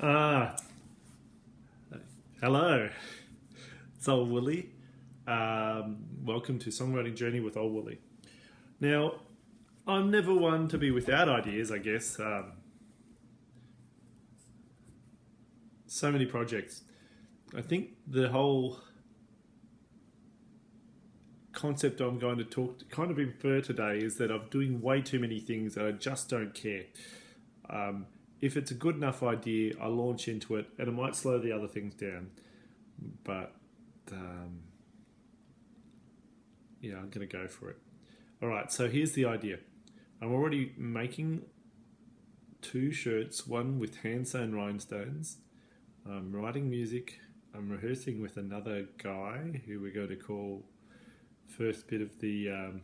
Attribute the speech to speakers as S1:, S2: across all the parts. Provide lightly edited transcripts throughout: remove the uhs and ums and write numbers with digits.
S1: Ah, hello. It's old Wooley. Welcome to Songwriting Journey with old Wooley. Now, I'm never one to be without ideas, I guess. So many projects. I think the whole concept I'm going to kind of infer today is that I'm doing way too many things and I just don't care. If it's a good enough idea, I launch into it and it might slow the other things down. But yeah, I'm going to go for it. All right, so here's the idea. I'm already making two shirts, one with hand-sewn rhinestones. I'm writing music. I'm rehearsing with another guy who we're going to call first bit of the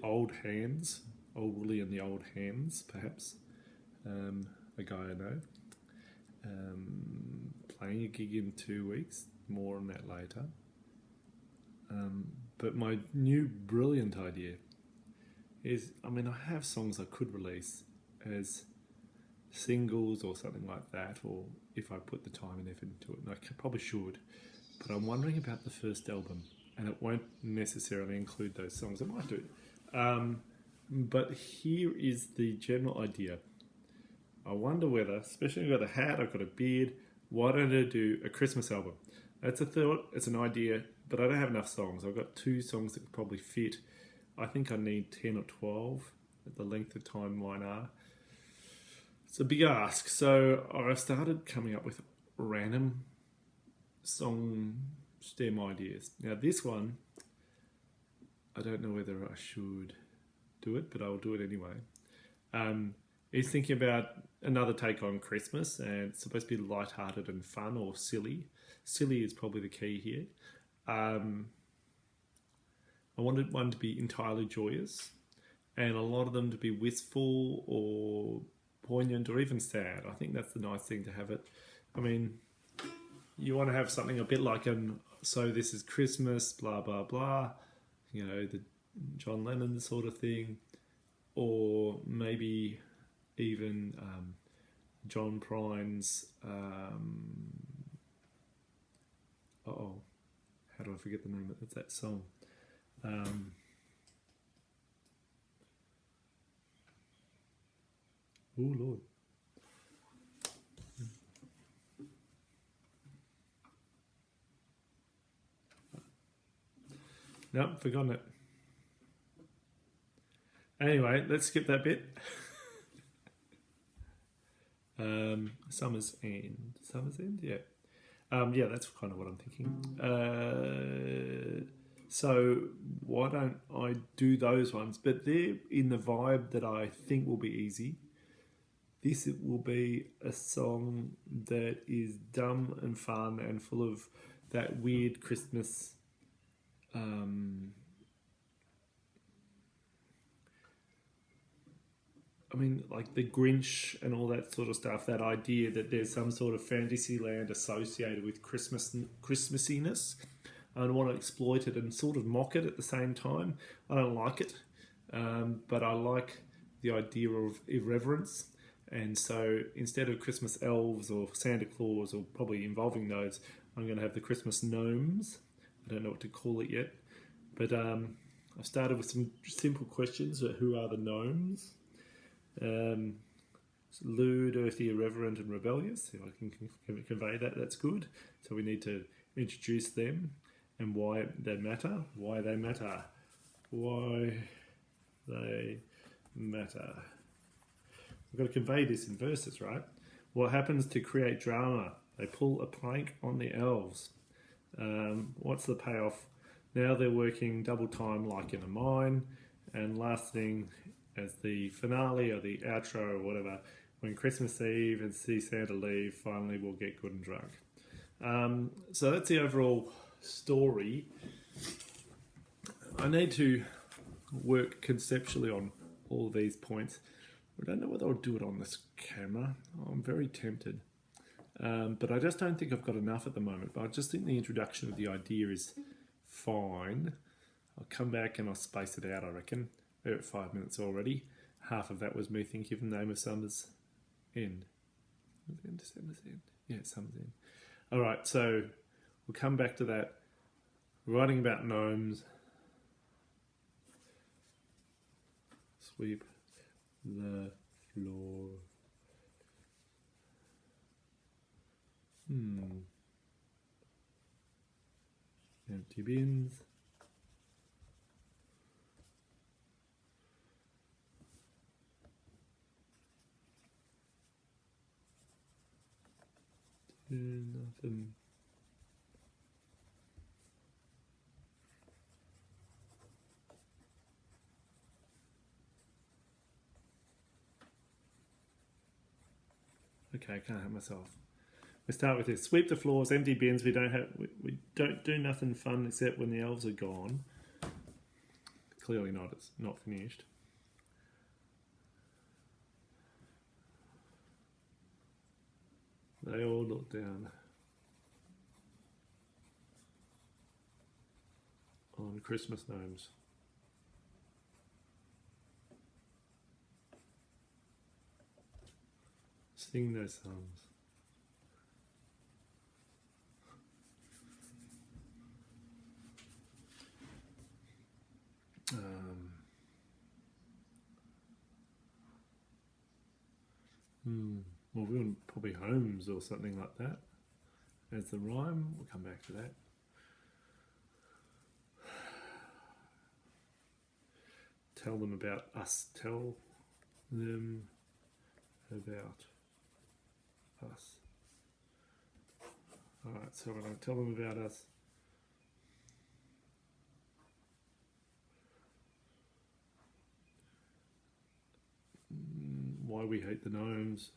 S1: old hands, old Wooley and the old hands, perhaps. A guy I know. Playing a gig in 2 weeks. More on that later. But my new brilliant idea is, I have songs I could release as singles or something like that, or if I put the time and effort into it, and I probably should, but I'm wondering about the first album, and it won't necessarily include those songs. It might do. But here is the general idea. I wonder whether, especially I've got a hat, I've got a beard, why don't I do a Christmas album? That's a thought, it's an idea, but I don't have enough songs. I've got 2 songs that could probably fit. I think I need 10 or 12 at the length of time mine are. It's a big ask. So I've started coming up with random song stem ideas. Now this one, I don't know whether I should do it, but I'll do it anyway. He's thinking about another take on Christmas, and it's supposed to be light-hearted and fun or silly. Silly is probably the key here. I wanted one to be entirely joyous, and a lot of them to be wistful or poignant or even sad. I think that's the nice thing to have it. You want to have something a bit like So This Is Christmas, blah, blah, blah. The John Lennon sort of thing. Or maybe even John Prine's how do I forget the name of that song? Oh Lord. Nope, forgotten it. Anyway, let's skip that bit. Summer's End, yeah. Yeah, that's kind of what I'm thinking. So why don't I do those ones? But they're in the vibe that I think will be easy. This will be a song that is dumb and fun and full of that weird Christmas like the Grinch and all that sort of stuff, that idea that there's some sort of fantasy land associated with Christmassiness. I want to exploit it and sort of mock it at the same time. I don't like it, but I like the idea of irreverence. And so instead of Christmas elves or Santa Claus, or probably involving those, I'm going to have the Christmas Gnomes. I don't know what to call it yet. But I've started with some simple questions. Who are the gnomes? Lewd, earthy, irreverent, and rebellious. If I can convey that, that's good. So we need to introduce them and why they matter. Why they matter. Why they matter. We've got to convey this in verses, right? What happens to create drama? They pull a plank on the elves. What's the payoff? Now they're working double time like in a mine. And last thing, as the finale or the outro or whatever, when Christmas Eve and see Santa leave, finally we'll get good and drunk. So that's the overall story. I need to work conceptually on all these points. I don't know whether I'll do it on this camera. I'm very tempted. But I just don't think I've got enough at the moment. But I just think the introduction of the idea is fine. I'll come back and I'll space it out, I reckon. We're at 5 minutes already. half of that was me thinking of the name of summer's end. December's end. Yeah, summer's end. All right, so we'll come back to that. Writing about gnomes. Sweep the floor. Empty bins. Do nothing. Okay, I can't help myself. We start with this: sweep the floors, empty bins. We don't do nothing fun except when the elves are gone. Clearly not. It's not finished. They all look down on Christmas gnomes. Sing those songs. Well, we want probably homes or something like that as the rhyme. We'll come back to that. Tell them about us. Tell them about us. Alright, so we're going to tell them about us. Why we hate the gnomes.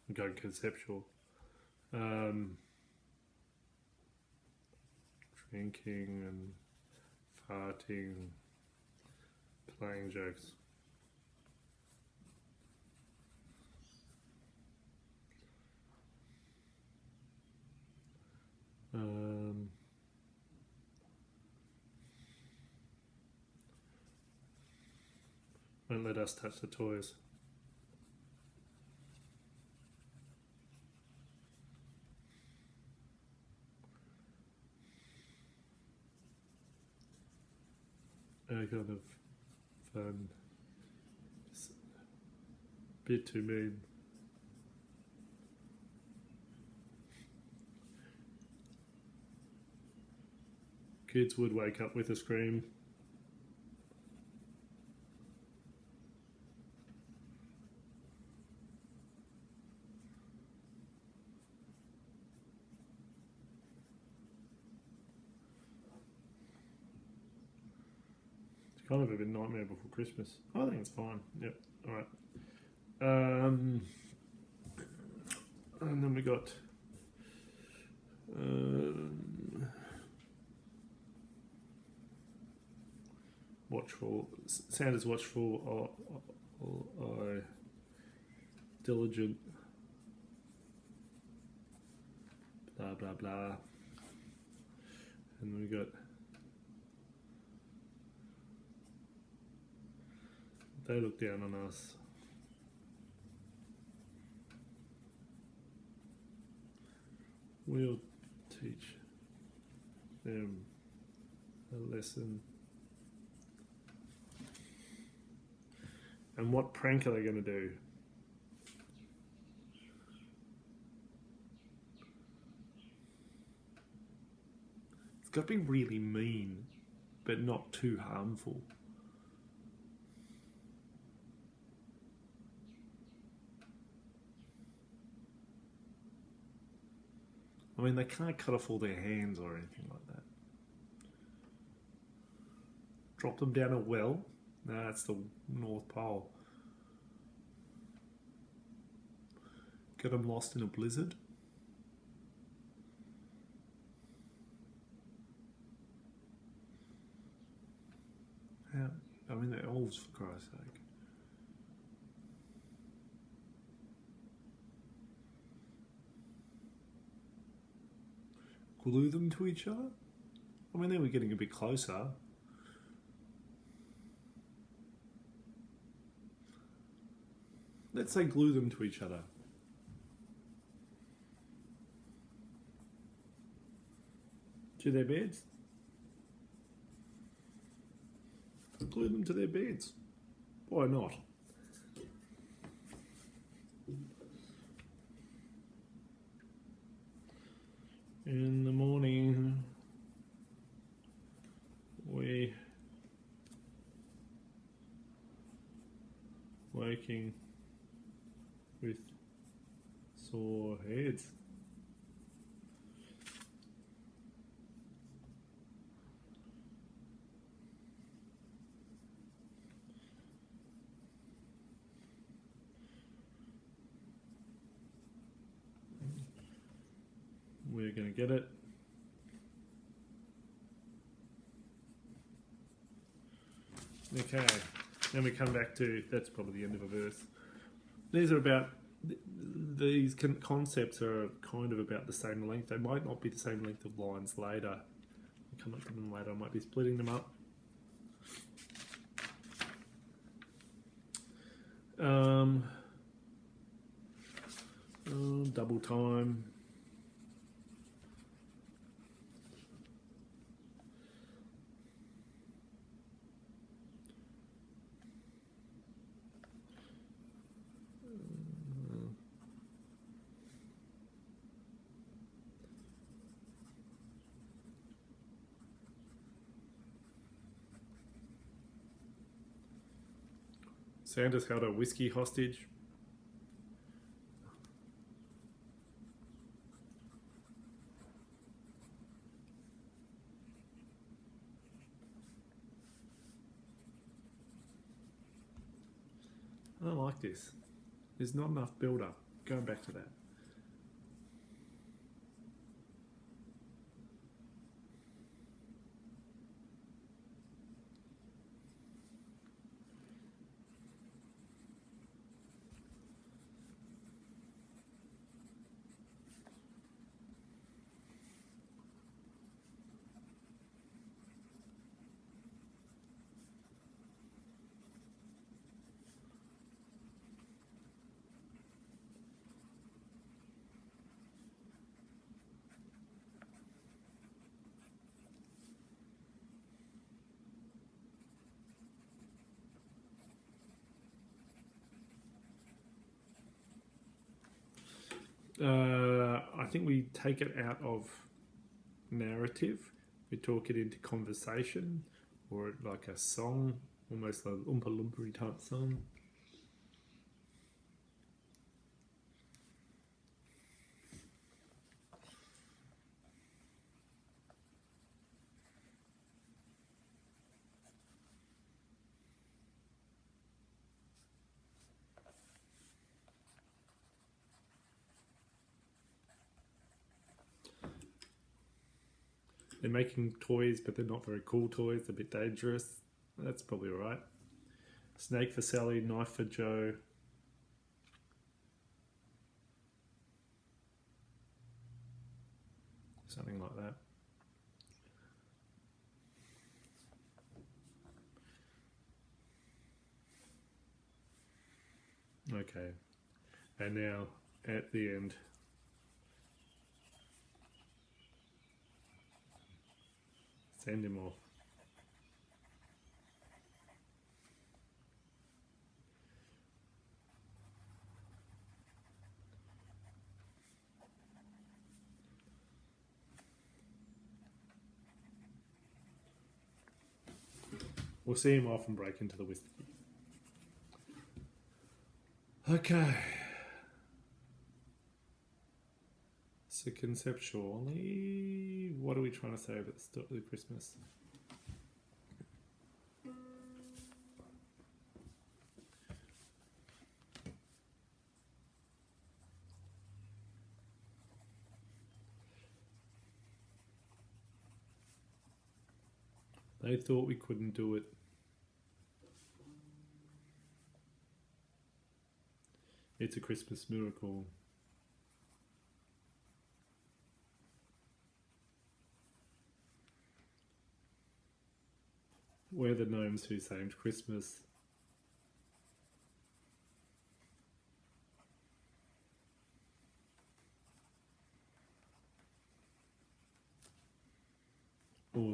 S1: I'm going conceptual. Drinking and farting, playing jokes. Won't let us touch the toys. Kind of fun. Just a bit too mean. Kids would wake up with a scream. Kind of a bit Nightmare Before Christmas. I think it's fine. Yep. All right. And then we got watchful. Santa's watchful. Diligent. Blah blah blah. And then we got. They look down on us. We'll teach them a lesson. And what prank are they going to do? It's got to be really mean, but not too harmful. I mean, they can't cut off all their hands or anything like that. Drop them down a well? No, that's the North Pole. Get them lost in a blizzard? How? I mean, they're elves, for Christ's sake. Glue them to each other? I mean, they were getting a bit closer. let's say glue them to each other. To their beds. Glue them to their beds. Why not? In the morning, we waking with sore heads. We're going to get it. Okay, then we come back to, that's probably the end of a verse. These are about, these concepts are kind of about the same length. They might not be the same length of lines later. I'll come up to them later, I might be splitting them up. Double time. Sanders held a whiskey hostage. I don't like this. There's not enough build-up. Going back to that. I think we take it out of narrative. We talk it into conversation, or like a song, almost like Oompa Loompa type song. They're making toys, but they're not very cool toys. They're a bit dangerous. That's probably all right. Snake for Sally, knife for Joe. Something like that. Okay. And now, at the end, send him off. We'll see him off and break into the whiskey. Okay. So conceptually, what are we trying to say about the start of Christmas? They thought we couldn't do it. It's a Christmas miracle. We're the gnomes who saved Christmas.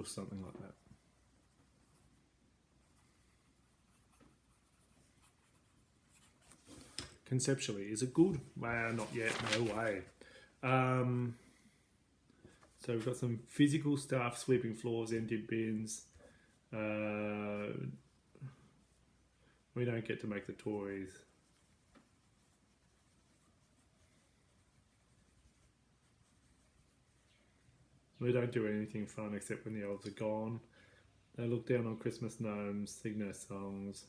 S1: or something like that. Conceptually, is it good? Well, not yet, no way. So we've got some physical stuff, sweeping floors, empty bins. We don't get to make the toys. We don't do anything fun except when the elves are gone. They look down on Christmas gnomes, sing their songs.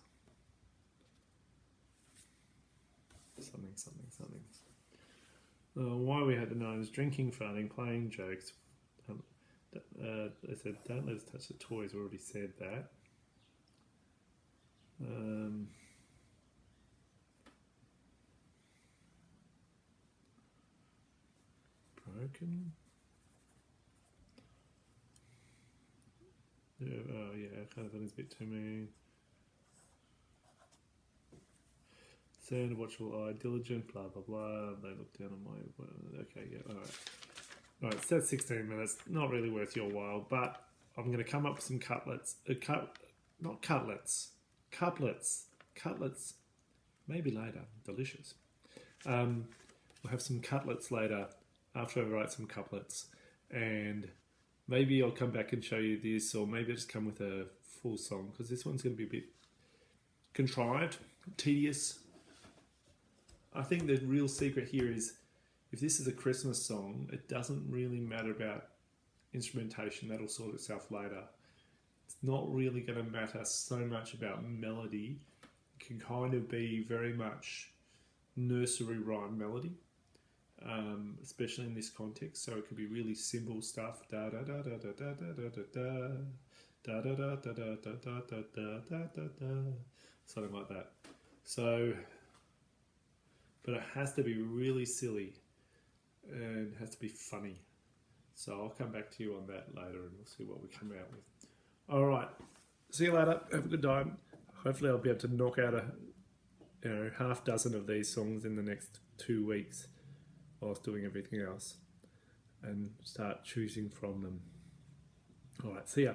S1: Something. Why we had the gnomes drinking, farting, playing jokes. They said, don't let us touch the toys. We already said that. Broken. Yeah, kind of thing's a bit too mean. Sound, watchful eye, diligent, blah blah blah. They look down on my. Okay, yeah, all right. All right, so that's 16 minutes. Not really worth your while, but I'm going to come up with some cutlets. Not cutlets. Cutlets. Maybe later. Delicious. We'll have some cutlets later after I write some couplets, and maybe I'll come back and show you this, or maybe I'll just come with a full song, because this one's going to be a bit contrived, tedious. I think the real secret here is, if this is a Christmas song, it doesn't really matter about instrumentation. That'll sort itself later. It's not really going to matter so much about melody. It can kind of be very much nursery rhyme melody, especially in this context. So it could be really simple stuff. Da da da da da da da da da da da da da da da da da da, something like that. So, but it has to be really silly and it has to be funny. So I'll come back to you on that later and we'll see what we come out with. All right. See you later. Have a good time. Hopefully I'll be able to knock out a half dozen of these songs in the next 2 weeks whilst doing everything else and start choosing from them. All right. See ya.